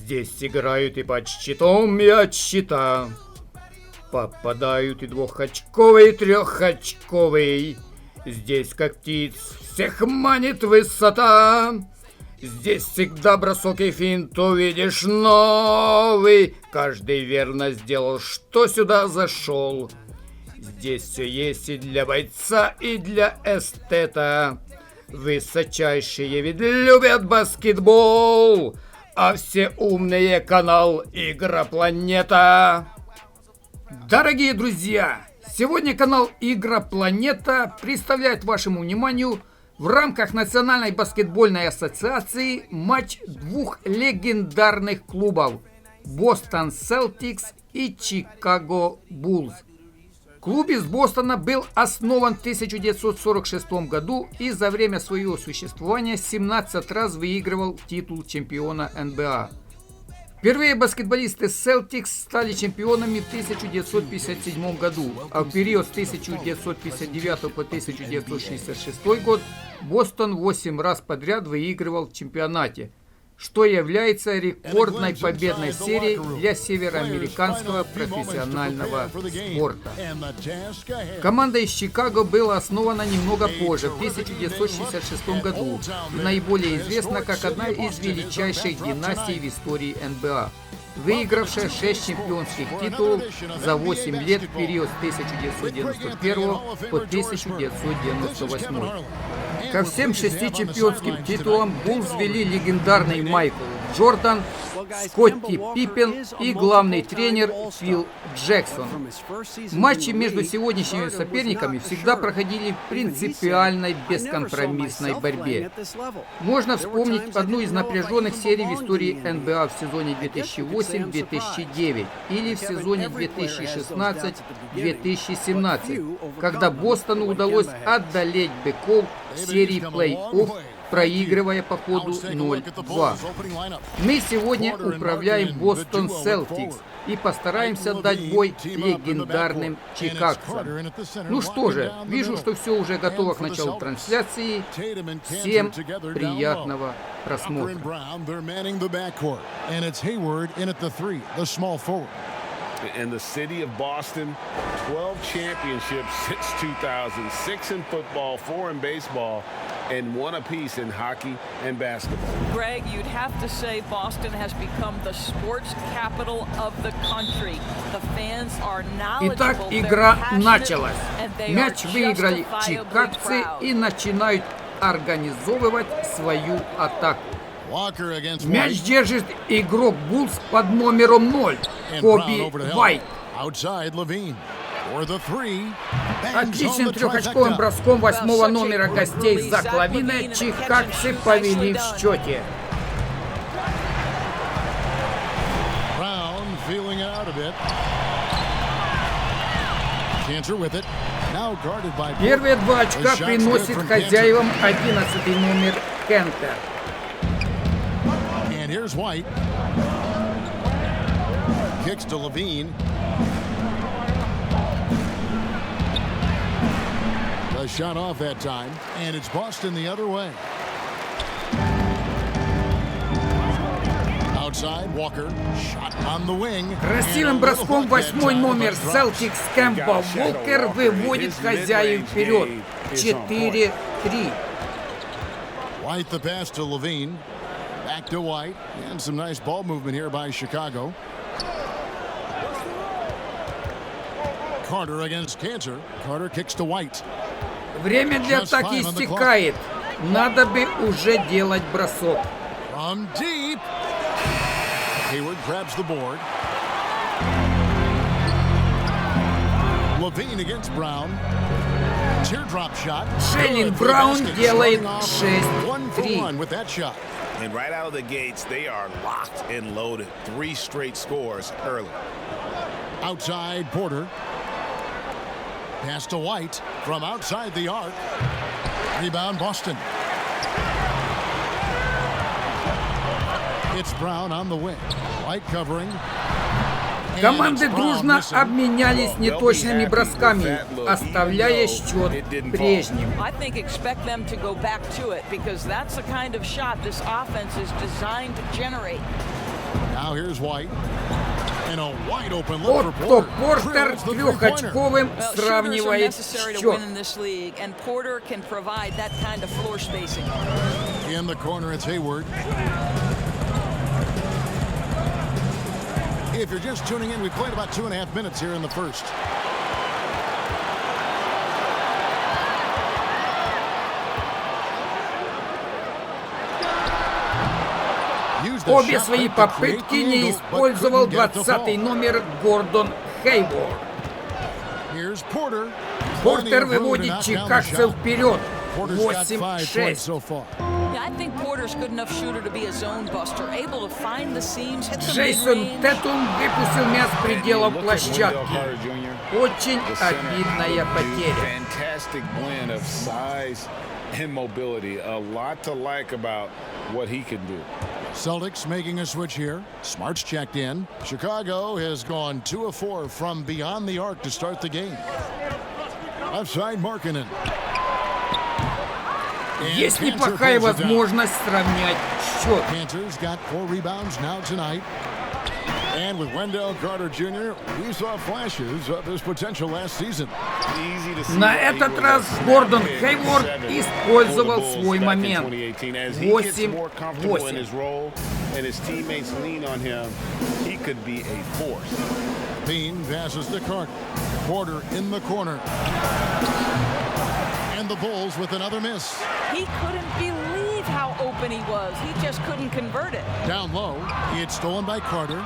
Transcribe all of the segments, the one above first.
Здесь играют и под щитом, и от щита. Попадают и двухочковый, и трехочковый. Здесь, как птиц, всех манит высота. Здесь всегда бросок и финт увидишь новый. Каждый верно сделал, что сюда зашел. Здесь все есть и для бойца, и для эстета. Высочайшие ведь любят баскетбол, а все умные канал ИгроПланета. Дорогие друзья, сегодня канал ИгроПланета представляет вашему вниманию в рамках Национальной баскетбольной ассоциации матч двух легендарных клубов Бостон Селтикс и Чикаго Буллз. Клуб из Бостона был основан в 1946 году и за время своего существования 17 раз выигрывал титул чемпиона НБА. Впервые баскетболисты Селтикс стали чемпионами в 1957 году, а в период с 1959 по 1966 год Бостон 8 раз подряд выигрывал в чемпионате, что является рекордной победной серией для североамериканского профессионального спорта. Команда из Чикаго была основана немного позже, в 1966 году, и наиболее известна как одна из величайших династий в истории НБА, выигравшая 6 чемпионских титулов за 8 лет в период с 1991 по 1998. Ко всем 6 чемпионским титулам Буллз вели легендарный Майкл Джордан, Скотти Пиппен и главный тренер Фил Джексон. Матчи между сегодняшними соперниками всегда проходили в принципиальной бескомпромиссной борьбе. Можно вспомнить одну из напряженных серий в истории НБА в сезоне 2008-2009 или в сезоне 2016-2017, когда Бостону удалось одолеть быков в серии плей-офф, проигрывая по ходу 0-2. Мы сегодня управляем Бостон Селтикс и постараемся дать бой легендарным чикагцам. Ну что же, вижу, что все уже готово к началу трансляции. Всем приятного просмотра. In the city of Boston, 12 championships since 2006 in football, 4 in baseball, and 1 apiece in hockey and basketball. Greg, you'd have to say Boston has become the sports capital of the country. The fans are knowledgeable. Итак, игра началась. Мяч выиграли чикагцы и начинают организовывать свою атаку. Мяч держит игрок Буллз под номером 0, Коби Уайт. Отличным трехочковым броском 8-го номера гостей Зак Лавина чикагцы повели в счете. Первые 2 очка приносит хозяевам 11-й номер Кентер. Here's White. Kicks to Levine. The shot off that time, and it's Boston the other way. Outside, Walker. Shot on the wing. Красивым броском 8-й номер Селтикс Кэмпбелл Уолкер выводит хозяев вперед. 4-3. White the pass to Levine. Back to White, and some nice ball movement here by Chicago. Carter against Cantor. Carter kicks to White. Время для атаки истекает. Надо бы уже делать бросок. From deep. Hayward grabs the board. Levine against Brown. Teardrop shot. Шейлин Браун делает 6-3. with that shot. And right out of the gates, they are locked and loaded. 3 straight scores early. Outside, Porter. Pass to White from outside the arc. Rebound, Boston. It's Brown on the wing. White covering. Команды дружно обменялись неточными бросками, оставляя счет прежним. Now here's White. And a wide open look for Отто Porter. Портер Drills the трехочковым Well, shooters are сравнивает necessary to счет. win in this league, and Porter can provide that kind of floor spacing. In the corner, it's Hayward. If you're just tuning in, we played about 2.5 minutes here in the first. Обе свои попытки не использовал 20-й номер Гордон Хейворд. Портер выводит чикагцев вперед. 8-6. Yeah, I think Porter's good enough shooter to be a zone buster, able to find the seams, hit the Джейсон mid-range. Тетум выпустил мяч с пределов площадки. Очень обидная потеря. Fantastic blend of size and mobility. A lot to like about what he can do. Селтикс making a switch here. Smart's checked in. Chicago has gone 2 of 4 from beyond the arc to start the game. Outside Markkanen. Есть неплохая возможность сравнять счет. Panthers got 4 rebounds now tonight. And with Wendell Carter Jr., we saw flashes of his potential last season. На этот раз Гордон Хейворд использовал свой момент. 8-8. Bean passes to Carter. Porter in the corner. And the Bulls with another miss. He couldn't believe how open he was. He just couldn't convert it. Down low, it's stolen by Carter.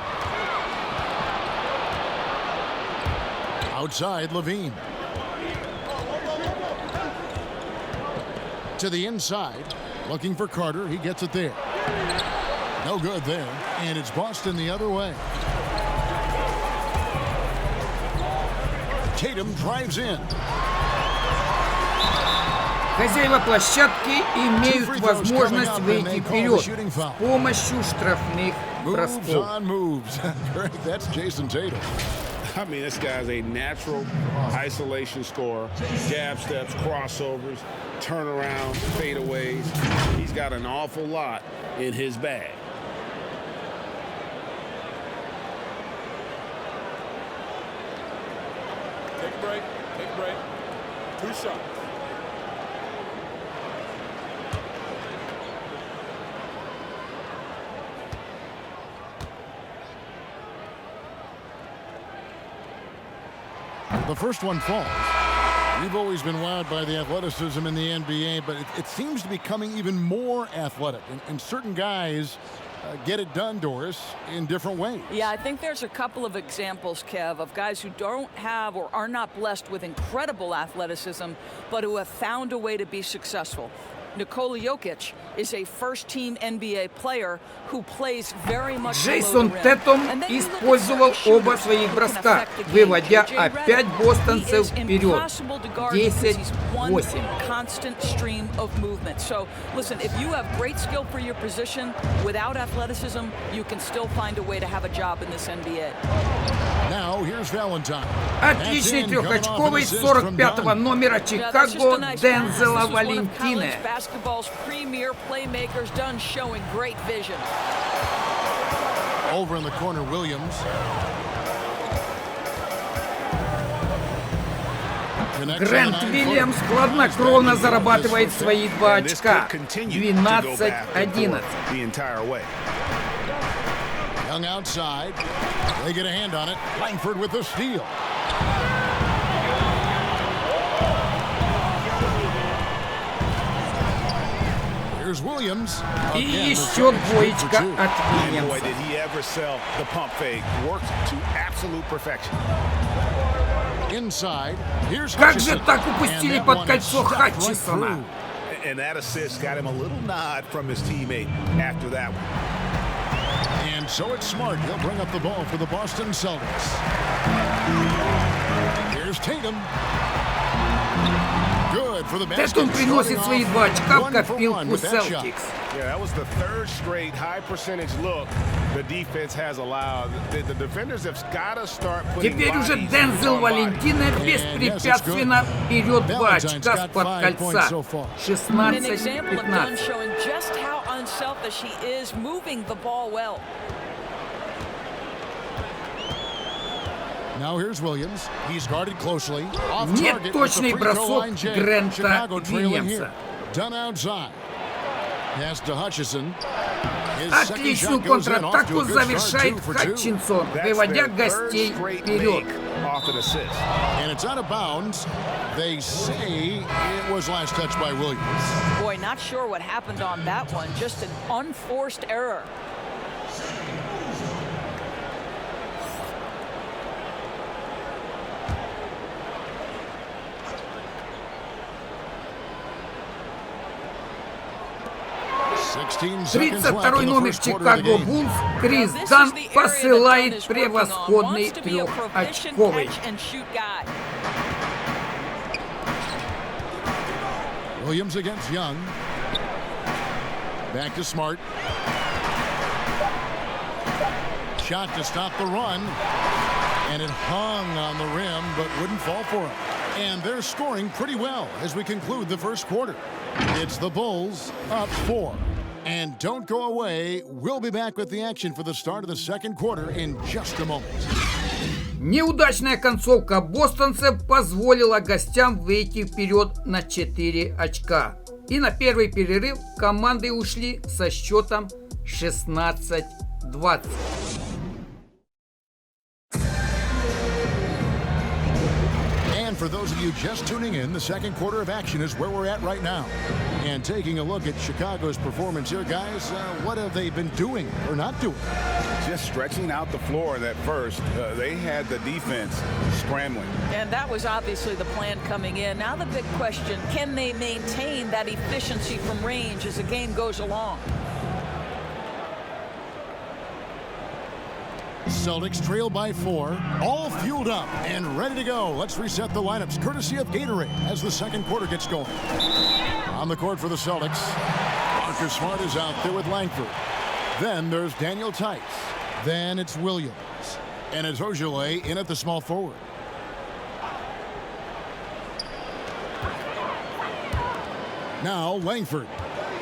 Outside, Levine. To the inside, looking for Carter. He gets it there. No good there. And it's Boston the other way. Tatum drives in. Хозяева площадки имеют возможность выйти вперед с помощью штрафных бросков. That's Jason Tatum. I mean, this guy's a natural isolation scorer. Jab steps, crossovers, turnaround, fadeaways. He's got an awful lot in his bag. Take a break. Take a break. 2 shots. The first one falls. We've always been wowed by the athleticism in the NBA, but it seems to be becoming even more athletic. And certain guys get it done, Doris, in different ways. Yeah, I think there's a couple of examples, Kev, of guys who don't have or are not blessed with incredible athleticism, but who have found a way to be successful. Nikola Jokic is a first-team NBA player who plays very much Джейсон Тетум использовал оба своих броска, выводя опять бостонцев вперед. 10-8. Constant stream of movement. So, listen, if you have great skill for your position without athleticism, you can still find a way to have a job in this NBA. Now here's Valentine. Отличный трехочковый 45-го номера Чикаго Дензела Валентине. Basketball's premier playmakers done showing great vision. Over in the corner, Williams. Грэнт Уильямс хладнокровно зарабатывает свои 2 очка. 12-11. Young outside. They get a hand on it. Langford with the steal. Here's Williams. И еще двоечка от Уильямса. Inside. Here's Как же так упустили под кольцо Хатчисона? And that assist got him a little nod from his teammate after that one. And so it's Smart. He'll bring up the ball for the Boston Celtics. Here's Tatum. Good for the basket. Тетум приносит свои 2 очка в копилку Селтикс. Yeah, that was the 3rd straight high percentage look the defense has allowed. The defenders have got to start putting Теперь уже Дензел Валентине беспрепятственно берет 2 очка с-под кольца. 16-15. Now here's Williams. He's guarded closely. Off target with the Неточный free throw бросок line, James. Грента Chicago trailing Вильямса. here. Done outside. Pass to Hutchison. His second Отличную shot goes in, off to a контратаку good start, завершает 2 for 2. Хатчинсон, That's выводя their гостей third straight вперед. make off an assist. And it's out of bounds. They say it was last touched by Williams. Boy, not sure what happened on that one. Just an unforced error. Тридцать-второй номер Чикаго Буллз Крис Дан посылает превосходный трехочковый. Williams against Young. Back to Smart. Shot to stop the run. And it hung on the rim, but wouldn't fall for him. And they're scoring pretty well as we conclude the first quarter. It's the Bulls up 4. And don't go away. We'll be back with the action for the start of the second quarter in just a moment. Неудачная концовка бостонцев позволила гостям выйти вперед на 4 очка. И на первый перерыв команды ушли со счетом 16-20. And for those of you just tuning in, the second quarter of action is where we're at right now. And taking a look at Chicago's performance here, guys, what have they been doing or not doing? Just stretching out the floor that first. They had the defense scrambling. And that was obviously the plan coming in. Now the big question, can they maintain that efficiency from range as the game goes along? Celtics trail by 4, all fueled up and ready to go. Let's reset the lineups, courtesy of Gatorade, as the second quarter gets going. On the court for the Celtics, Marcus Smart is out there with Langford. Then there's Daniel Tice. Then it's Williams. And it's Ojale in at the small forward. Now Langford.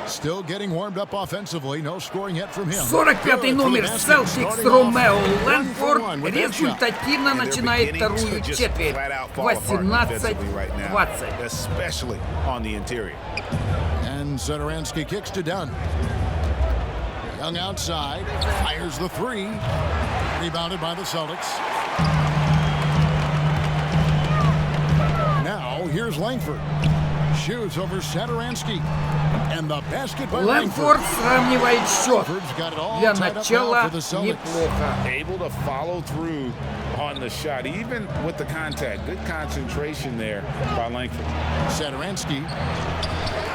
Still getting warmed up offensively. No scoring yet from him. 45-й номер Селтикс Ромео Лэнфорд результативно начинает вторую четверть. 18-20. Especially on the interior. And Satoransky kicks to Dunn. Young outside. Fires the three. Rebounded by the Celtics. Now here's Langford. Shoots over Satoransky. And the basket by Лэнфорд сравнивает счет. Для начала неплохо. Able to follow through on the shot, even with the contact. Good concentration there by Langford. Satoransky.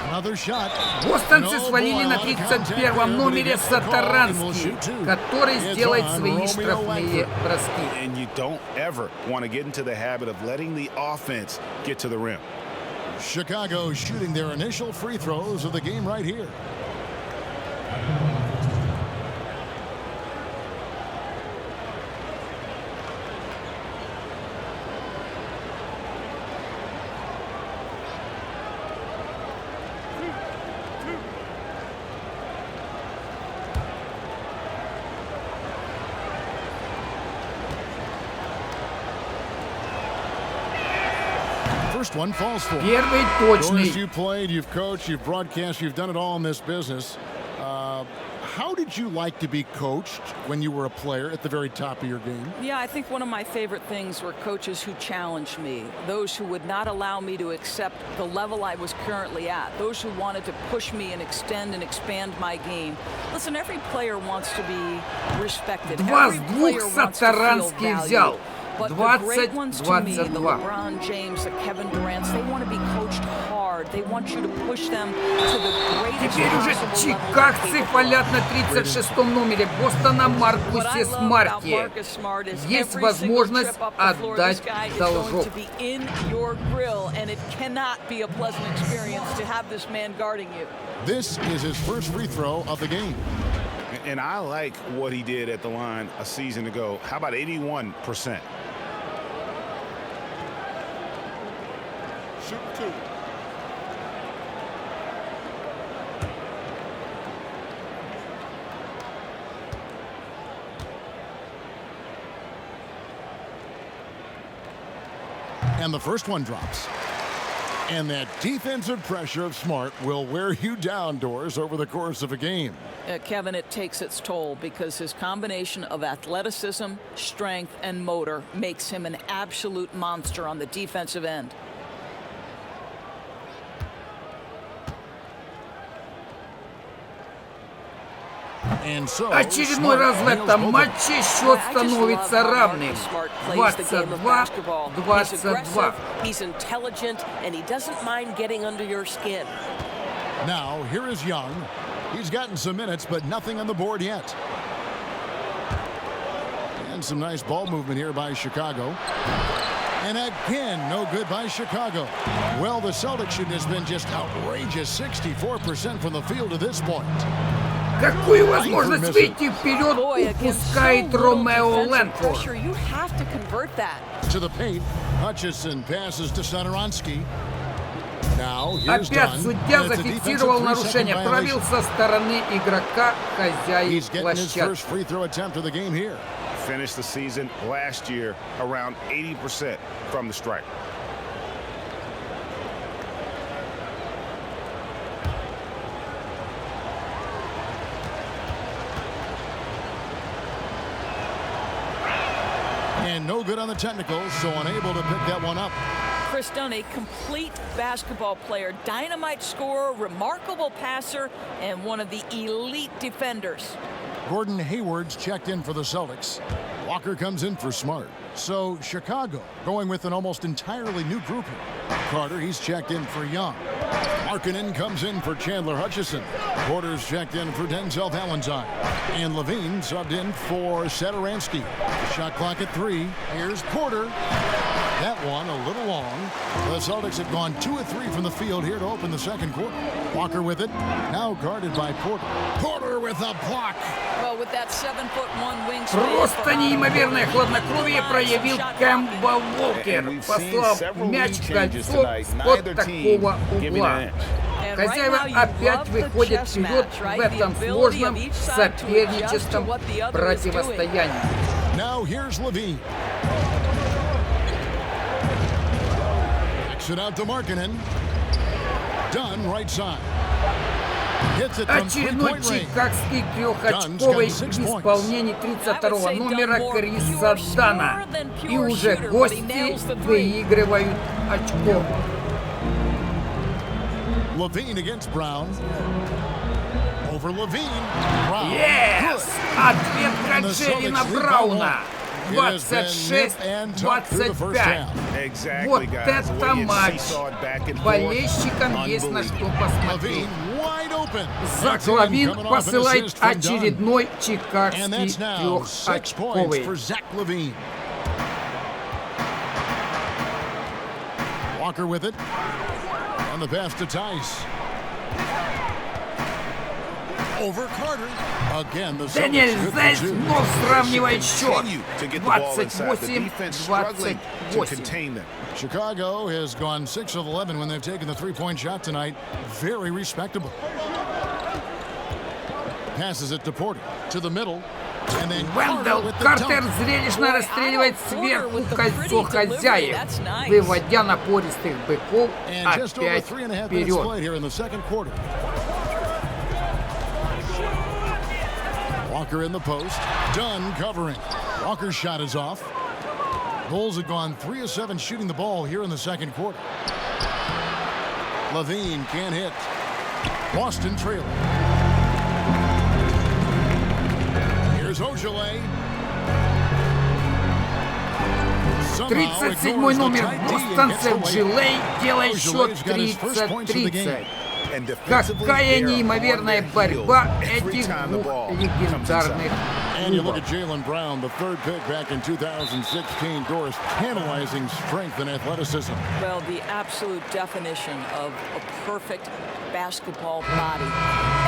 Another shot. Бостонцы свалили на 31-м номере Сатарански, который сделает свои штрафные броски. And you don't ever want to get into the habit of letting the offense get to the rim. Chicago shooting their initial free throws of the game right here. First one falls for. Первый точный. You played, you've coached, you've broadcast, you've done it all in this business. How did you like to be coached when you were a player at the very top of your game? Yeah, I think one of my favorite things were coaches who challenged me, those who would not allow me to accept the level I was currently at, those who wanted to push me and extend and expand my game. Listen, every player wants to be respected. Два с Every двух player wants to Сатаранский feel взял. valued. But the great ones to me, the 20-22. LeBron James, the Kevin Durants, they want to be coached hard. They want you to push them to the greatest Теперь уже possible level чикагцы they're фалят на 36-м номере Бостона What I Маркусе love about Смарте. Marcus Smart is Есть every single возможность trip up the floor, this отдать guy is going должок. to be in your grill, and it cannot be a pleasant experience to have this man guarding you. This is his first free throw of the game. And I like what he did at the line a season ago. How about 81%? Shoot two. And the first one drops. And that defensive pressure of Smart will wear you down, Doris, over the course of a game. Kevin, it takes its toll because his combination of athleticism, strength, and motor makes him an absolute monster on the defensive end. Очередной раз в этом матче счет становится равным. 22-22. He's intelligent and he doesn't mind getting under your skin. Now, here is Young. He's gotten some minutes, but nothing on the board yet. And some nice ball movement here by Chicago. And again, no good by Chicago. Well, the Celtics shoot has been just outrageous, 64% from the field to this point. Какую возможность выйти вперед упускает Ромео Лэнфорд. To the paint, Hutchison passes to Satoransky. Опять судья зафиксировал нарушение, провел со стороны игрока хозяев площадки. Finished the season last year around 80% from the stripe. And no good on the technicals, so unable to pick that one up. Chris Dunn, a complete basketball player, dynamite scorer, remarkable passer, and one of the elite defenders. Gordon Hayward's checked in for the Celtics. Walker comes in for Smart. So Chicago going with an almost entirely new group here. Carter, he's checked in for Young. Markkanen comes in for Chandler Hutchison. Porter's checked in for Denzel Valentine. And Levine subbed in for Satoransky. Shot clock at 3. Here's Porter. That one a little long. The Celtics have gone 2 of 3 from the field here to open the second quarter. Walker with it. Now guarded by Porter. Porter with a block. Well, with that 7'1" wingspan. Просто неимоверное хладнокровие проявил Кэмпбелл Уокер. Послал мяч в кольцо от такого угла. Хозяева опять выходят вперед в этом сложном соперничеством противостоянии. Now here's Levine. It out to Markkanen. Dunn right side. Очередной чикагский трехочковый в исполнении 32-го номера Криса Дана. И уже гости выигрывают очко. Levine against Brown. Over Levine. Brown. Yes! Ответка Джейлена Брауна. 26-25. Вот это матч. Болельщикам есть на что посмотреть. Зак Лавин посылает очередной чикагский трехочковый. Walker with it. On the pass to Tice. Over Carter. Again, the Дэниэль Зейс вновь сравнивает счет. 28-28. Chicago has gone 6 of 11 when they've taken the three-point shot tonight. Very respectable. Passes it to Porter. To the middle. Вендел Картер зрелищно расстреливает сверху кольцо хозяев, выводя напористых быков опять вперед. Walker in the post. Dunn covering. Walker's shot is off. Bulls have gone 3 of 7 shooting the ball here in the second quarter. Levine can't hit. Boston trailing. Here's Ojale. 37-й номер бостонцев Джилей делает счет 30-30. Какая неимоверная борьба этих двух легендарных And you look at Jaylen Brown, the third pick back in 2016, Doris, analyzing strength and athleticism. Well, the absolute definition of a perfect basketball body.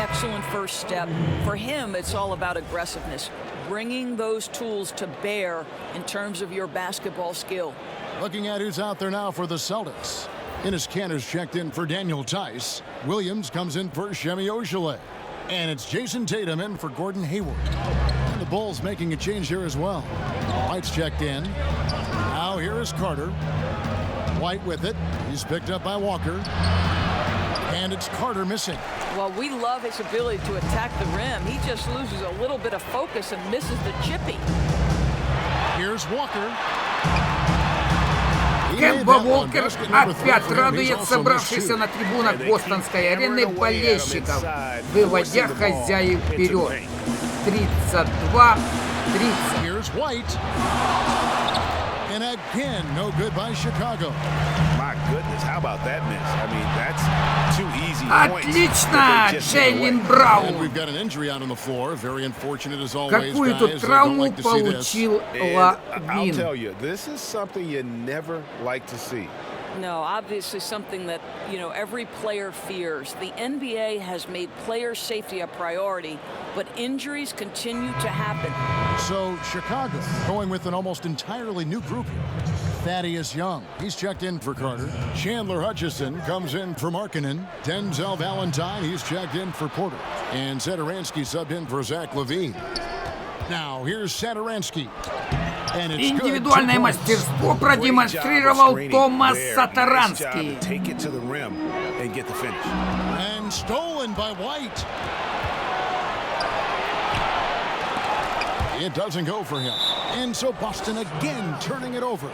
Excellent first step. For him, it's all about aggressiveness, bringing those tools to bear in terms of your basketball skill. Looking at who's out there now for the Celtics. Enes Kanter's checked in for Daniel Tice. Williams comes in for Semi Ojeleye. And it's Jason Tatum in for Gordon Hayward. And the Bulls making a change here as well. White's checked in. Now here is Carter. White with it. He's picked up by Walker. And it's Carter missing. Well, we love his ability to attack the rim. He just loses a little bit of focus and misses the chippy. Here's Walker. Кэмпа Уокер опять радует собравшихся на трибунах бостонской арены болельщиков, выводя хозяев вперед. 32-30. Here's White. And again, no good by Chicago. My goodness, how about that miss? I mean, that's two easy points. Отлично, Джейлин And Браун. we've got an injury out on the floor. Very unfortunate as always, Какую guys. тут Don't травму like to see this. получил And I'll Лавин. tell you, this is something you never like to see. No, obviously something that, every player fears. The NBA has made player safety a priority, but injuries continue to happen. So Chicago going with an almost entirely new group here. Thaddeus Young, he's checked in for Carter. Chandler Hutchison comes in for Markkanen. Denzel Valentine, he's checked in for Porter. And Satoransky subbed in for Zach LaVine. Now here's Satoransky. And it's Индивидуальное мастерство продемонстрировал Томас Саторанский. Take it to the rim and get the finish. And stolen by White. It doesn't go for him. And so Boston again turning it over.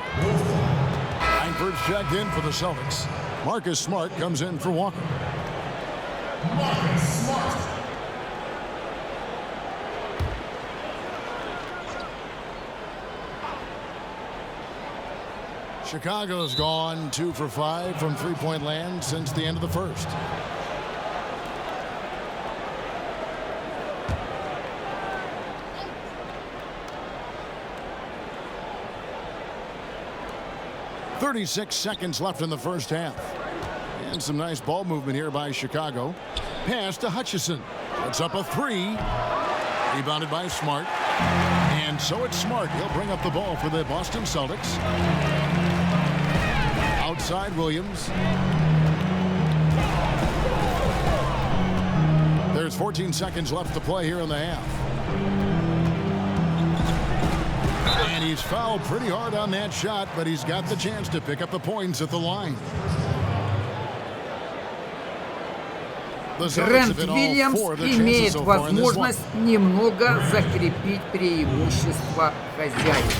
Langford's checked in for the Celtics. Marcus Smart comes in for Walker. Marcus Smart. Chicago's gone 2 for 5 from three-point land since the end of the first. .36 seconds left in the first half. And some nice ball movement here by Chicago. Pass to Hutchison. Puts up a three. Rebounded by Smart. And so it's Smart. He'll bring up the ball for the Boston Celtics. Outside Williams. There's 14 seconds left to play here in the half. And he's fouled pretty hard on that shot, but he's got the chance to pick up the points at the line. Грэнт Вильямс имеет возможность немного закрепить преимущество хозяев.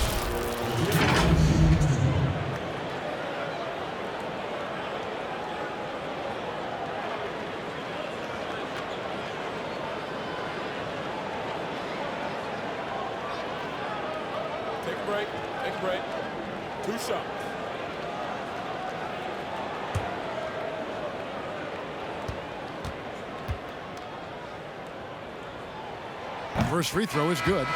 Take a break. Take a break. 2 shots. First free throw is good.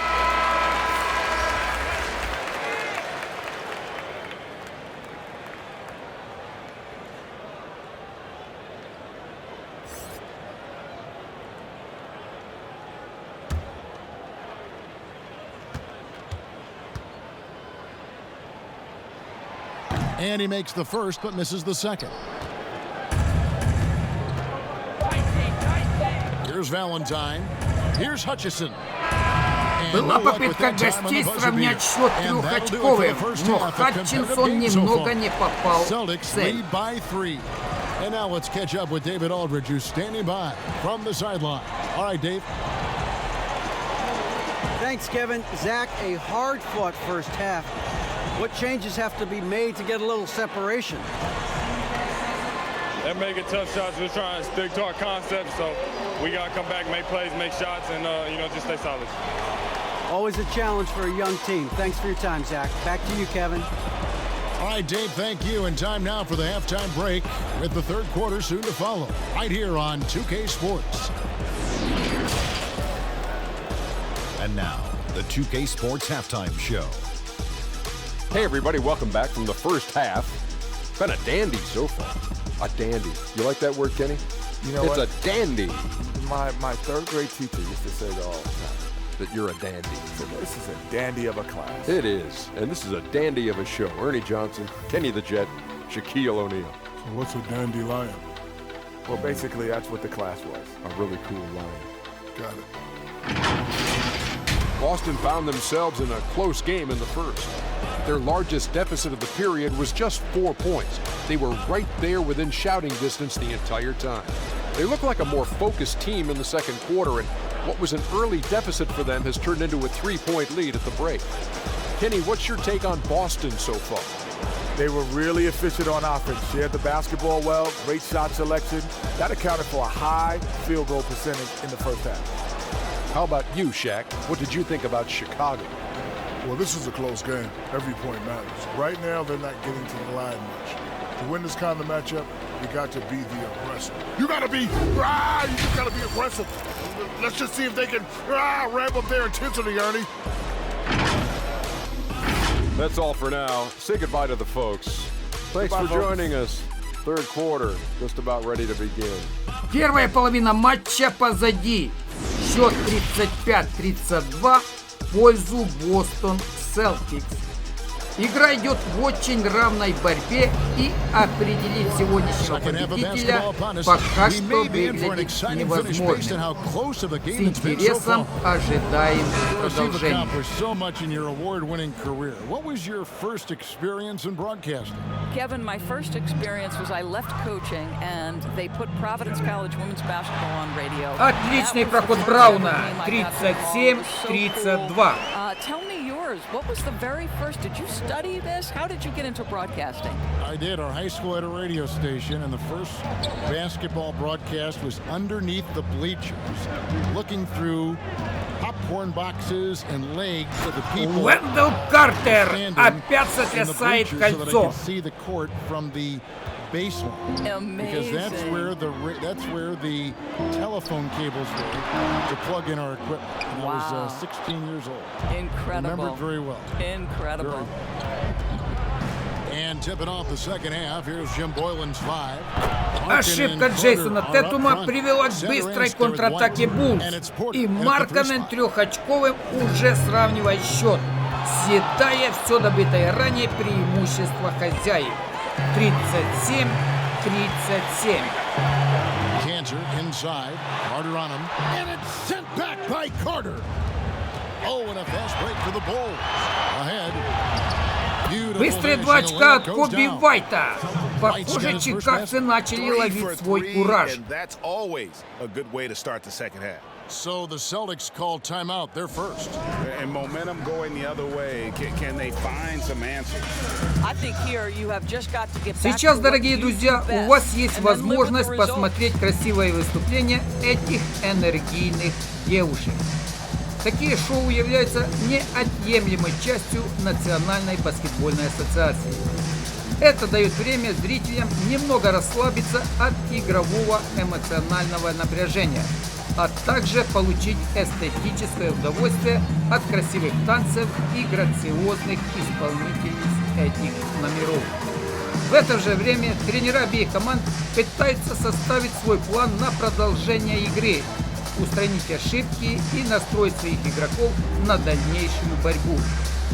And he makes the first, but misses the second. Here's Valentine. Here's Hutchison. Была попытка гостей сравнять счет трехочковым, но Хатчинсон немного не попал в цель. And now let's catch up with David Aldridge, who's standing by from the sideline. All right, Dave. Thanks, Kevin. Zach, a hard-fought first half. What changes have to be made to get a little separation? They're making tough shots. We're trying to stick to our concept, so we got to come back, make plays, make shots, and, just stay solid. Always a challenge for a young team. Thanks for your time, Zach. Back to you, Kevin. All right, Dave, thank you. And time now for the halftime break with the third quarter soon to follow right here on 2K Sports. And now, the 2K Sports Halftime Show. Hey, everybody, welcome back from the first half. Been a dandy so far. A dandy. You like that word, Kenny? You know it's what? a dandy. My third grade teacher used to say that all the time. That you're a dandy. So this is a dandy of a class. It is. And this is a dandy of a show. Ernie Johnson, Kenny the Jet, Shaquille O'Neal. So what's a dandelion? Well, basically, that's what the class was. A really cool lion. Got it. Boston found themselves in a close game in the first. Their largest deficit of the period was just 4 points. They were right there within shouting distance the entire time. They look like a more focused team in the second quarter, and what was an early deficit for them has turned into a 3-point lead at the break. Kenny, what's your take on Boston so far? They were really efficient on offense, shared the basketball well, great shot selection. That accounted for a high field goal percentage in the first half. How about you, Shaq? What did you think about Chicago? Well, this is a close game. Every point matters. Right now, they're not getting to the line much. To win this kind of matchup, you got to be the aggressor. You got to be, you just got to be aggressive. Let's just see if they can ramp up their intensity, Ernie. That's all for now. Say goodbye to the folks. Thanks for joining us. Third quarter, just about ready to begin. Первая половина матча позади. Счет 35-32 в пользу Бостон Селтикс. Игра идет в очень равной борьбе, и определить сегодняшнего победителя пока что выглядит невозможно. С интересом ожидаем продолжения. Kevin, my first experience was I left coaching and they put Providence College women's basketball on radio. Отличный проход Брауна. 37-32. Tell me yours. What was the very first? Did you study this? How did you get into broadcasting? I did. Our high school had a radio station, and the first basketball broadcast was underneath the bleachers, looking through popcorn boxes and legs of the people. Wendell Carter опять сотрясает кольцо. See the court from the baseline. Amazing. Because that's where the telephone cables were to plug in our equipment. And I was 16 years old. Incredible. Remember it very well. Incredible. And tipping off the second half, here's Jim Boylan's 5. Ошибка Джейсона Тетума привела к быстрой контратаке Буллз, и Маркканен трехочковым уже сравнивает счет, съедая все добытое ранее преимущество хозяев. 37-37. Cancer inside, Carter on him, and it's sent back by Carter. Oh, and a fast break for the Bulls. Ahead. Быстрые 2 очка от Коби Уайта. Похоже, чикагцы начали ловить свой кураж. So the Celtics called timeout. They're first. And momentum going the other way. Can they find some answers? I think here you have just got to get back. Сейчас, дорогие друзья, у вас есть возможность посмотреть красивое выступление этих энергийных девушек. Такие шоу являются неотъемлемой частью Национальной баскетбольной ассоциации. Это дает время зрителям немного расслабиться от игрового эмоционального напряжения, а также получить эстетическое удовольствие от красивых танцев и грациозных исполнительниц этих номеров. В это же время тренера обеих команд пытаются составить свой план на продолжение игры, устранить ошибки и настроить своих игроков на дальнейшую борьбу,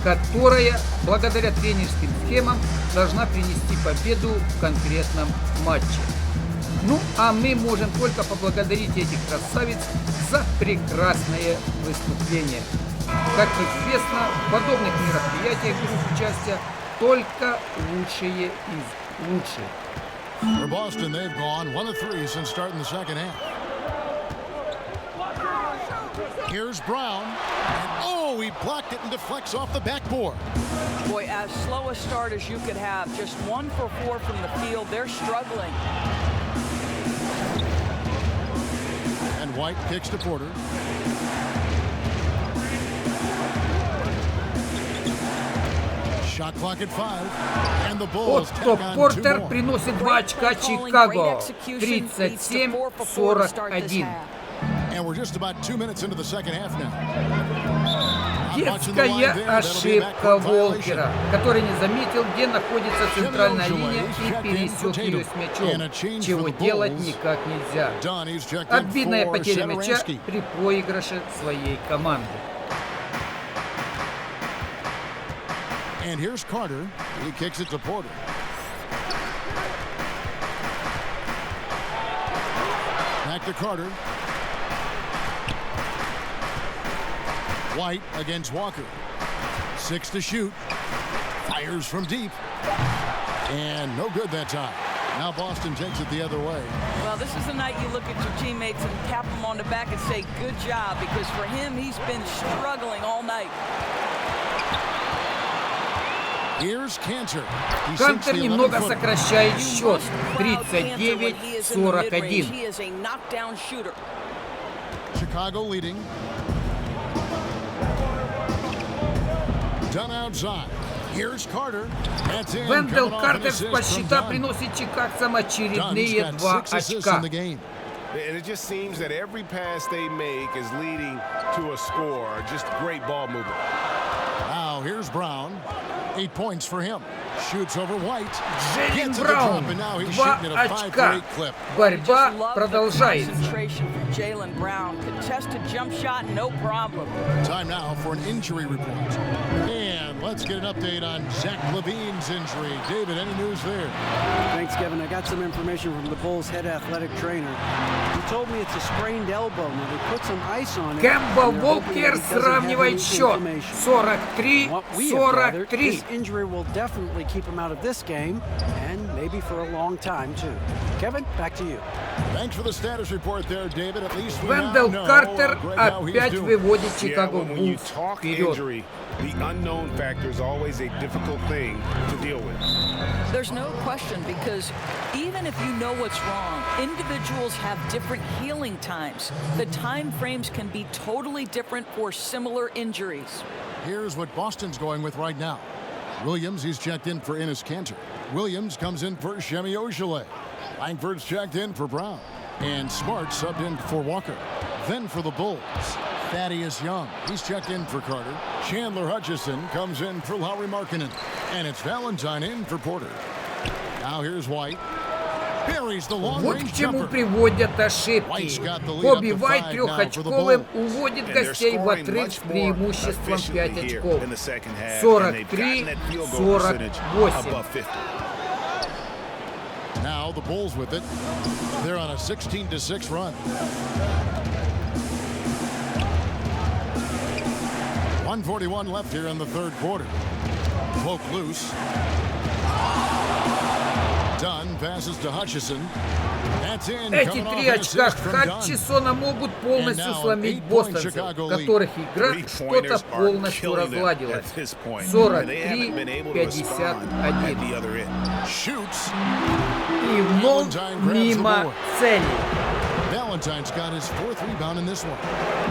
которая, благодаря тренерским схемам, должна принести победу в конкретном матче. Ну, а мы можем только поблагодарить этих красавиц за прекрасное выступление. Как известно, в подобных мероприятиях берут участие только лучшие из лучших. For Boston, they've gone 1 of 3 since starting the second half. Here's Brown, and he blocked it and deflects off the backboard. Boy, as slow a start as you could have, just 1 for 4 from the field. They're struggling. And White kicks to Porter. Shot clock at 5, and the Bulls take on 2 more. Портер приносит 2 очка Чикаго. 37-41. And we're just about 2 minutes into the second half now. Детская ошибка Волкера, который не заметил, где находится центральная линия, и пересек ее с мячом, чего делать никак нельзя. Обидная потеря мяча при проигрыше своей команды. And here's Carter. He kicks it to Porter. Back to Carter. White against Walker. 6 to shoot. Fires from deep. And no good that time. Now Boston takes it the other way. Well, this is the night you look at your teammates and tap them on the back and say, good job, because for him, he's been struggling all night. Here's Cantor. Кантер немного сокращает счет. 39-41. He is a knockdown shooter. Chicago leading. Done outside. Here's Carter. That's in. Вендел Картер по счета приносит чикагцам очередные 2 очка. And it just seems that every pass they make is leading to a score. Just great ball movement. Now here's Brown. 8 points for him. Shoots over White. Джейлен Браун, 2 очка. Борьба продолжается. Jaylen Brown, contested jump shot, no problem. Time now for an injury report. And let's get an update on Zach LaVine's injury. David, any news there? Thanks, Kevin. I got some information from the Bulls' head athletic trainer. He told me it's a sprained elbow. Now they put some ice on it. Кэмпбелл Волкер сравнивает счет. 43-43. This injury will definitely keep him out of this game, and maybe for a long time, too. Kevin, back to you. Thanks for the status report there, David. At least we Вендел now know Картер right now he's опять doing. выводит Чикаго when you Буллз talk вперед. injury, the unknown factor is always a difficult thing to deal with. There's no question, because even if you know what's wrong, individuals have different healing times. The time frames can be totally different for similar injuries. Here's what Boston's going with right now. Williams, he's checked in for Enes Kanter. Williams comes in for Semi Ojeleye. Langford's checked in for Brown. And Smart subbed in for Walker. Then for the Bulls, Thaddeus Young. He's checked in for Carter. Chandler Hutchison comes in for Lauri Markkanen. And it's Valentine in for Porter. Now here's White. Buries the long Вот range к чему jumper. приводят ошибки. Коби Вайт трехочковым уводит гостей в отрыв с преимуществом 5 очков. 43-48. Now the Bulls with it. They're on a 16-6 run. 1:41 left here in the third quarter. Poke loose. Dunn passes to Hutchison. That's in. Эти 3 очка Хатчисона могут полностью сломить бостонцев, которых игра что-то полностью разладилась. 43-51. И вновь мимо цели. Valentine's got his 4th rebound in this one.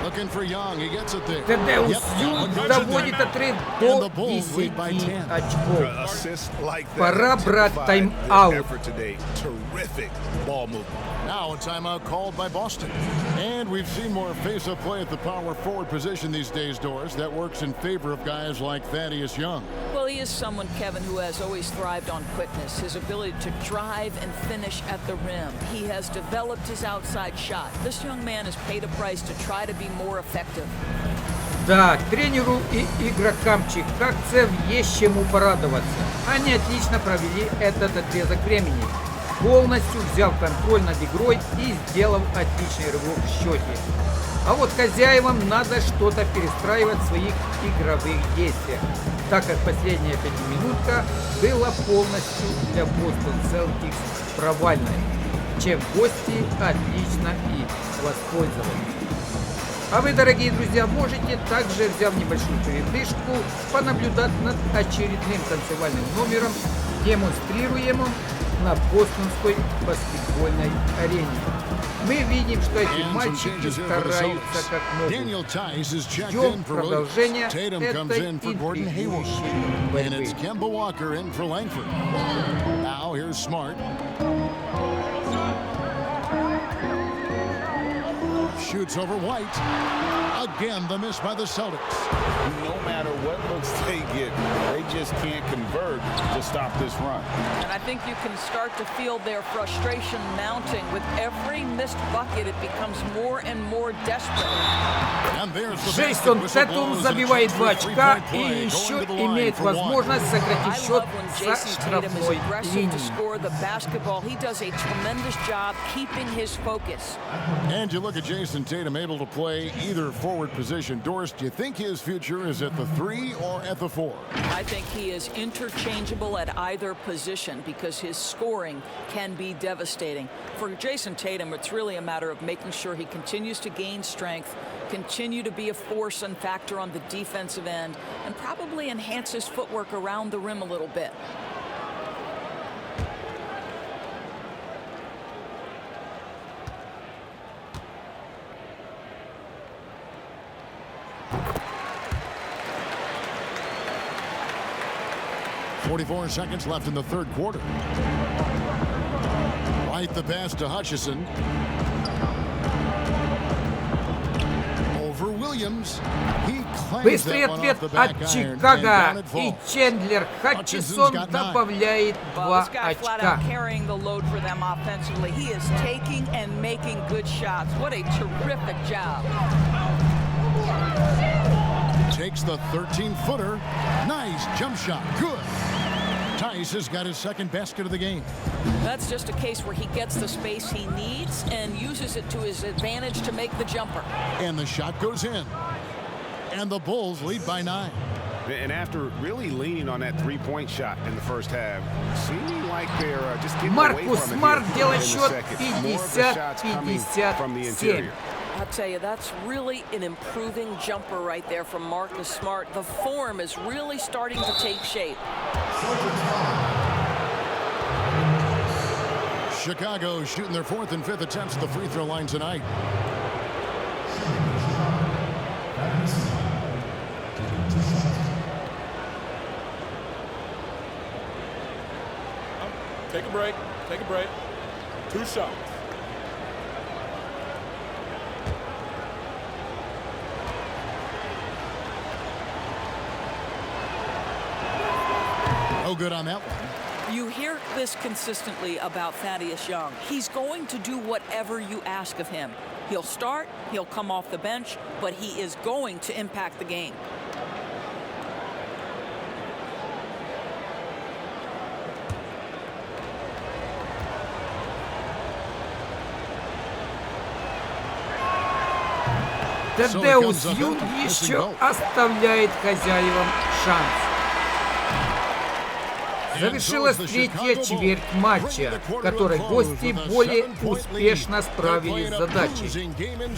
Looking for Young. He gets it there. Тадеус Юнг доводит отрыв до 10 очков. Пора брать тайм-аут. Now a timeout called by Boston. And we've seen more face-up play at the power forward position these days, Doris. That works in favor of guys like Thaddeus Young. Well, he is someone, Kevin, who has always thrived on quickness, his ability to drive and finish at the rim. He has developed his outside shot. This young man has paid a price to try to be more effective. Да, тренеру и игрокам чикагцев есть чему порадоваться. Они отлично провели этот отрезок времени, полностью взяв контроль над игрой и сделав отличный рывок в счете. А вот хозяевам надо что-то перестраивать в своих игровых действиях, так как последняя 5-минутка была полностью для Бостон Селтикс провальной, чем гости отлично и воспользовались. А вы, дорогие друзья, можете также, взяв небольшую передышку, понаблюдать над очередным танцевальным номером, демонстрируемым на бостонской баскетбольной арене. Мы видим, что эти мальчики стараются как могут. Ждем продолжения этой интригующей борьбы. Shoots over White. Again, the miss by the Celtics. No matter what looks they get, they just can't convert to stop this run. And I think you can start to feel their frustration mounting. With every missed bucket, it becomes more and more desperate. Джейсон Тэтум забивает 2 очка и еще имеет возможность сократить счет со штрафной линии. And you look at Jason Tatum able to play either forward forward position. Doris, do you think his future is at the 3 or at the 4? I think he is interchangeable at either position because his scoring can be devastating. For Jason Tatum, it's really a matter of making sure he continues to gain strength, continue to be a force and factor on the defensive end, and probably enhance his footwork around the rim a little bit. .44 seconds left in the third quarter. Right the pass to Hutchison. Over Williams. He claims Быстрый that one ответ off the back от iron, Чикаго. and down it И falls. Чендлер Хатчисон добавляет Well, 2 this guy flat out очка. carrying the load for them offensively. He is taking and making good shots. What a terrific job. Takes the 13-footer. Nice jump shot. Good. Tice has got his second basket of the game. That's just a case where he gets the space he needs and uses it to his advantage to make the jumper. And the shot goes in. And the Bulls lead by 9. And after really leaning on that three-point shot in the first half, seeming like they're just getting away Маркус from it Смарт here делает in the счет second. More of the shots coming from the 50-57. interior. I'll tell you, that's really an improving jumper right there from Marcus Smart. The form is really starting to take shape. Chicago shooting their 4th and 5th attempts at the free throw line tonight. Take a break. Take a break. 2 shots. No good on that one. You hear this consistently about Thaddeus Young. He's going to do whatever you ask of him. He'll start, he'll come off the bench, but he is going to impact the game. Тадеус Юнг еще оставляет хозяевам шанс. Завершилась третья четверть матча, в которой гости более успешно справились с задачей.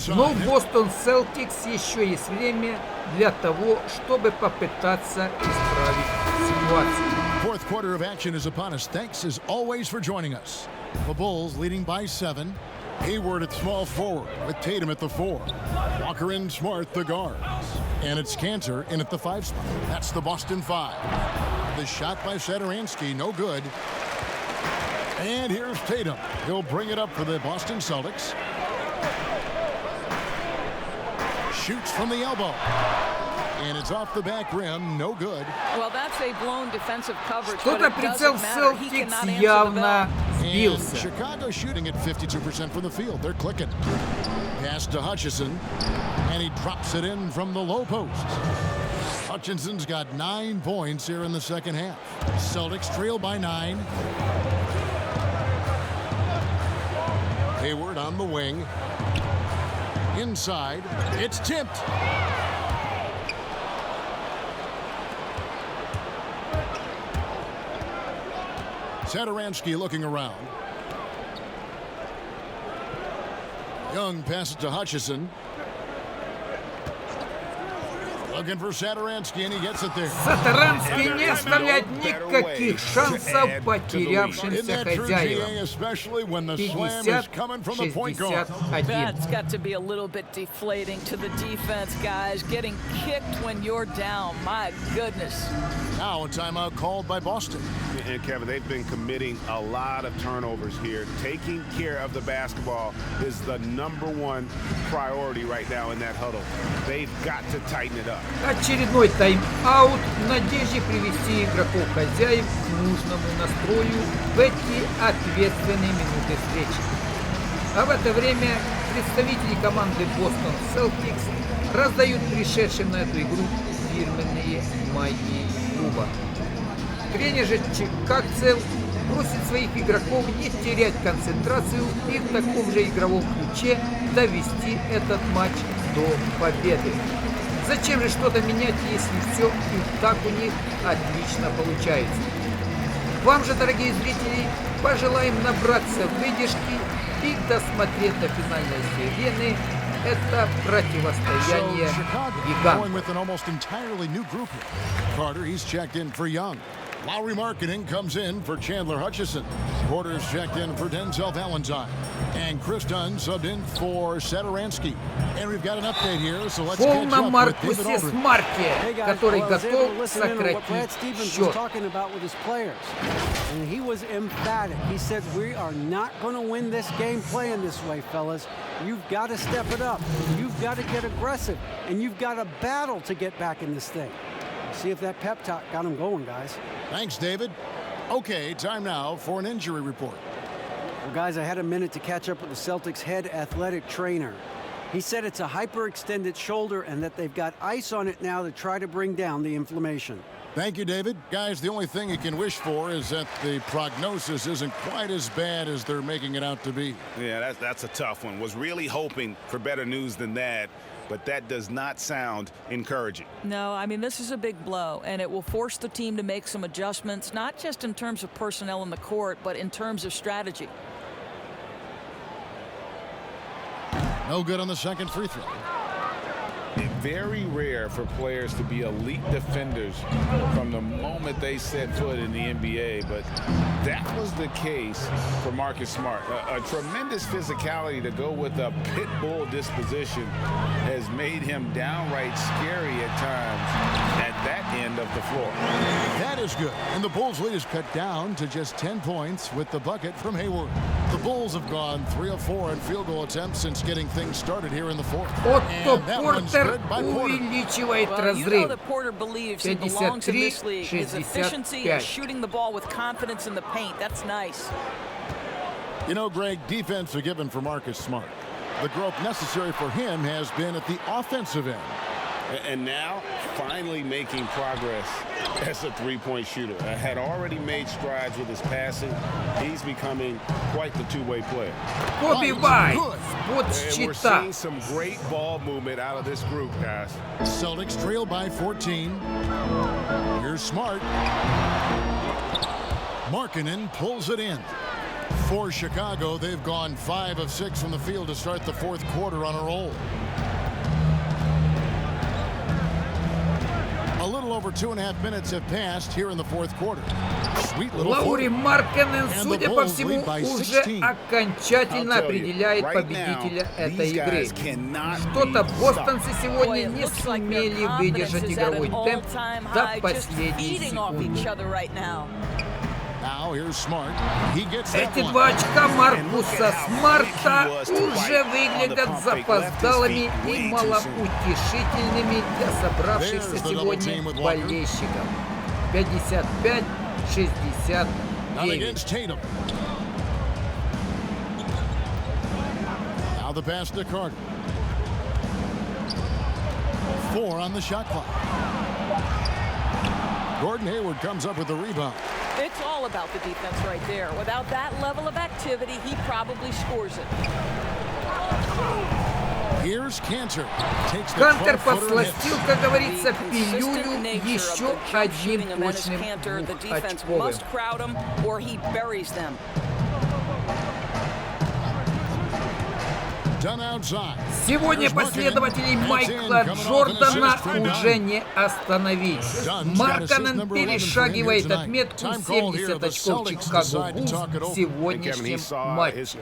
Но в Бостон Селтикс еще есть время для того, чтобы попытаться исправить ситуацию. Fourth quarter of action is upon us. Thanks as always for joining us. The Bulls leading by 7. Hayward at small forward with Tatum at the 4. Walker and Smart the guards. And it's Cantor in at the 5 spot. That's the Boston 5. The shot by Satoransky, no good. And here's Tatum. He'll bring it up for the Boston Celtics. Shoots from the elbow. And it's off the back rim, no good. Well, that's a blown defensive coverage, Что-то but it прицел doesn't matter. He Селтикс cannot answer the явно bell. сбился. And Chicago shooting at 52% from the field. They're clicking. Pass to Hutchison. And he drops it in from the low post. Hutchinson's got 9 points here in the second half. Celtics trail by 9. Hayward on the wing. Inside. It's tipped. Satoransky looking around. Young passes to Hutchison. Looking for Satoransky, and he gets it there. Сатаранский не оставляет никаких шансов потерявшимся хозяевам. 50-61. That's got to be a little bit deflating to the defense, guys. Getting kicked when you're down. My goodness. Now a timeout called by Boston. And Kevin, they've been committing a lot of turnovers here. Taking care of the basketball is the #1 priority right now in that huddle. They've got to tighten it up. Очередной тайм-аут в надежде привести игроков хозяев к нужному настрою в эти ответственные минуты встречи. А в это время представители команды Бостон Селтикс раздают пришедшим на эту игру фирменные майки клуба. Тренер же чикагцев просит своих игроков не терять концентрацию и в таком же игровом ключе довести этот матч до победы. Зачем же что-то менять, если все и так у них отлично получается? Вам же, дорогие зрители, пожелаем набраться выдержки и досмотреть до финальной сирены это противостояние гигантов. Lowry Marketing comes in for Chandler Hutchison. Porter's checked in for Denzel Valentine. And Chris Dunn subbed in for Sadaransky. And we've got an update here, so let's catch up with David Aldridge. Который готов сократить счет. And he was emphatic. He said, we are not going to win this game playing this way, fellas. You've got to step it up. You've got to get aggressive. And you've got to battle to get back in this thing. See if that pep talk got him going, guys. Thanks, David. Okay, time now for an injury report. Well, guys, I had a minute to catch up with the Celtics head athletic trainer. He said it's a hyperextended shoulder and that they've got ice on it now to try to bring down the inflammation. Thank you, David. Guys, the only thing you can wish for is that the prognosis isn't quite as bad as they're making it out to be. Yeah, that's a tough one. Was really hoping for better news than that, but that does not sound encouraging. No, I mean, this is a big blow, and it will force the team to make some adjustments, not just in terms of personnel in the court, but in terms of strategy. No good on the second free throw. Very rare for players to be elite defenders from the moment they set foot in the NBA, but that was the case for Marcus Smart. A tremendous physicality to go with a pit bull disposition has made him downright scary at times at that end of the floor. That is good. And the Bulls' lead is cut down to just 10 points with the bucket from Hayward. The Bulls have gone 3 of 4 in field goal attempts since getting things started here in the fourth. Отто Портер увеличивает разрыв. 53-65. You know, Greg, defense forgiven for Marcus Smart. The growth necessary for him has been at the offensive end. And now, finally making progress as a three-point shooter. Had already made strides with his passing. He's becoming quite the two-way player. Kobe White, вот and we're seeing some great ball movement out of this group, guys. Celtics trail by 14. Here's Smart. Markkanen pulls it in. For Chicago, they've gone 5 of 6 from the field to start the fourth quarter on a roll. A little over 2.5 minutes have passed here in the fourth quarter. Sweet little Лаури Маркканен, судя по всему, уже окончательно определяет победителя этой игры. Что-то бостонцы сегодня не сумели выдержать игровой темп до последней секунды. Эти 2 очка Маркуса Смарта уже выглядят запоздалыми и малоутешительными для собравшихся сегодня болельщиков. 55-69. Now the pass to Carter. 4 on the shot clock. Gordon Hayward comes up with the rebound. It's all about the defense right there. Without that level of activity, he probably scores it. Here's Cantor. Кантер подсластил, как говорится, пилюлю еще одним точным двухочковым. Сегодня последователей Майкла Джордана уже не остановить. Маркканен перешагивает отметку 70 очков Чикаго Буллз в сегодняшнем матче.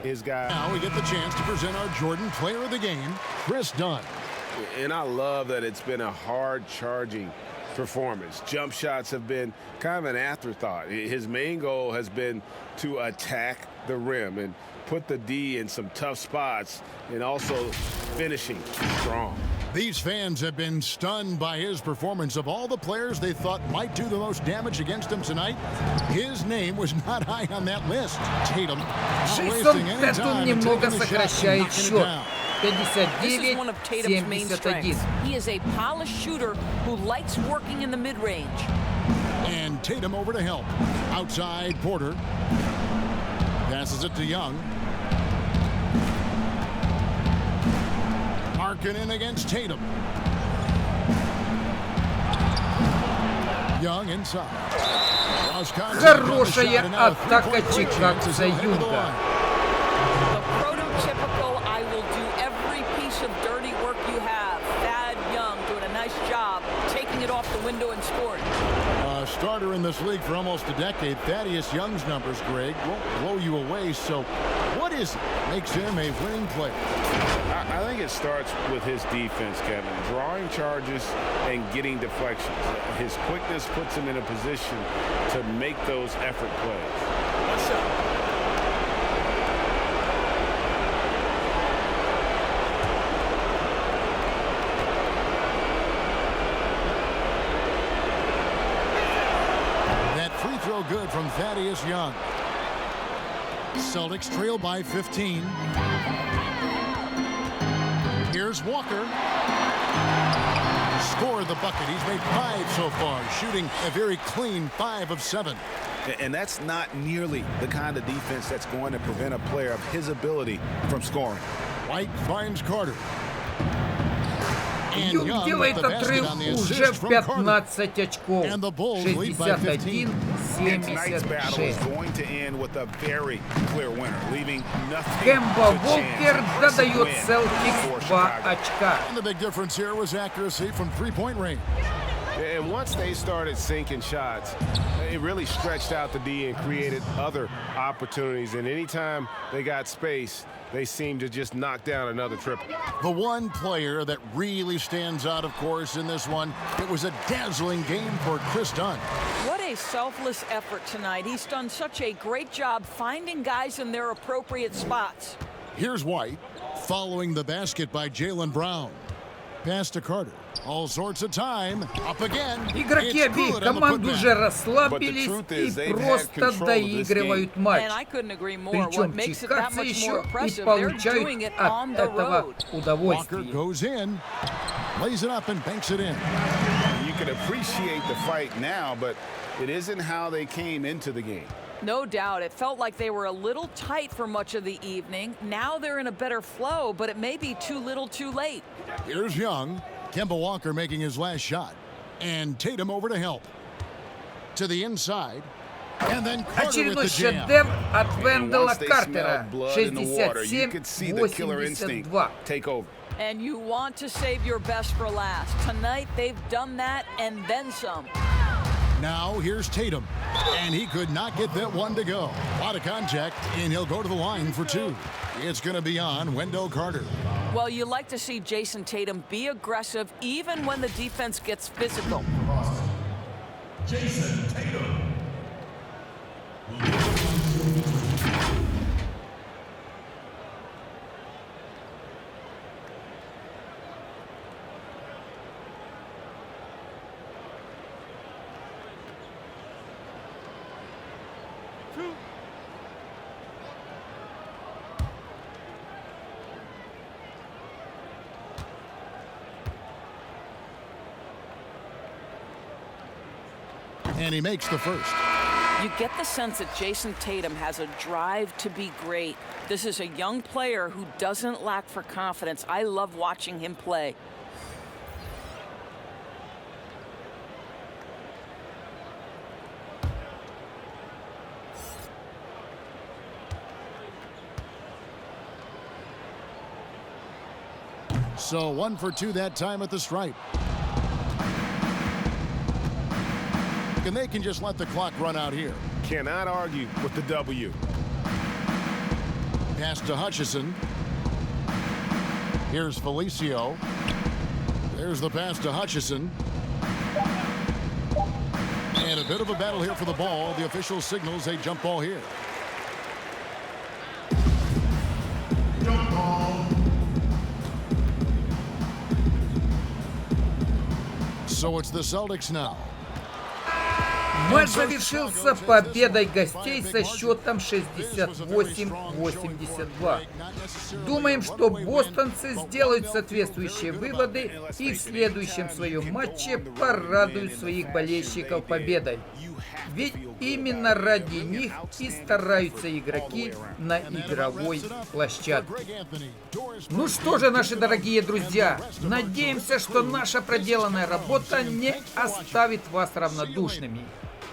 And I love that it's been a hard-charging performance. Jump shots have been kind of an afterthought. His main goal has been to attack the rim and put the D in some tough spots and also finishing strong. These fans have been stunned by his performance. Of all the players they thought might do the most damage against him tonight, his name was not high on that list. Tatum not wasting any time немного taking the сокращает shot, счет. This is one of Tatum's main strengths. He is a polished shooter who likes working in the mid-range. And Tatum over to help. Outside, Porter. Passes it to Young. Markkanen against Tatum. Young inside. Хорошая атака чикагца Юнга. The prototypical I will do every piece of dirty work you have. Thad Young doing a nice job taking it off the window and scoring. Starter in this league for almost a decade. Thaddeus Young's numbers, Greg, won't blow you away. So what is it that makes him a winning player? I think it starts with his defense, Kevin. Drawing charges and getting deflections. His quickness puts him in a position to make those effort plays. One shot. Free throw good from Thaddeus Young. Celtics trail by 15. Here's Walker. Scored the bucket. He's made 5 so far, shooting a very clean 5 of 7. And that's not nearly the kind of defense that's going to prevent a player of his ability from scoring. White finds Carter. Юг делает отрыв уже в 15 очков. 61-76. Кемба Волкер додает Селтикс 2 очка. And the big difference here was accuracy from three-point range. And once they started sinking shots, it really stretched out the D and created other opportunities. And anytime they got space, they seemed to just knock down another triple. The one player that really stands out, of course, in this one, it was a dazzling game for Chris Dunn. What a selfless effort tonight. He's done such a great job finding guys in their appropriate spots. Here's White, following the basket by Jaylen Brown. Pass to Carter. All sorts of time. Up again. Игроки обеих команд уже расслабились и просто доигрывают матч. Причем чикагцы еще и получают от этого удовольствие. Walker goes in, lays it up and banks it in. You can appreciate the fight now, but it isn't how they came into the game. No doubt. It felt like they were a little tight for much of the evening. Now they're in a better flow, but it may be too little too late. Here's Young. Kemba Walker making his last shot. And Tatum over to help. To the inside. And then Carter with the jam. Очередной шедевр от Вендела Картера. 67-82. Take over. And you want to save your best for last. Tonight they've done that and then some. Now here's Tatum, and he could not get that one to go. A lot of contact, and he'll go to the line for 2. It's going to be on Wendell Carter. Well, you like to see Jason Tatum be aggressive even when the defense gets physical. Jason Tatum. And he makes the first. You get the sense that Jason Tatum has a drive to be great. This is a young player who doesn't lack for confidence. I love watching him play. So 1 for 2 that time at the stripe. And they can just let the clock run out here. Cannot argue with the W. Pass to Hutchison. Here's Felicio. There's the pass to Hutchison. And a bit of a battle here for the ball. The official signals a jump ball here. Jump ball. So it's the Celtics now. Матч завершился победой гостей со счетом 68-82. Думаем, что бостонцы сделают соответствующие выводы и в следующем своем матче порадуют своих болельщиков победой. Ведь именно ради них и стараются игроки на игровой площадке. Ну что же, наши дорогие друзья, надеемся, что наша проделанная работа не оставит вас равнодушными.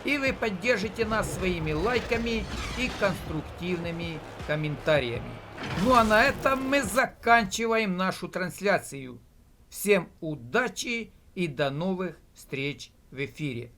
И вы поддержите нас своими лайками и конструктивными комментариями. Ну а на этом мы заканчиваем нашу трансляцию. Всем удачи и до новых встреч в эфире.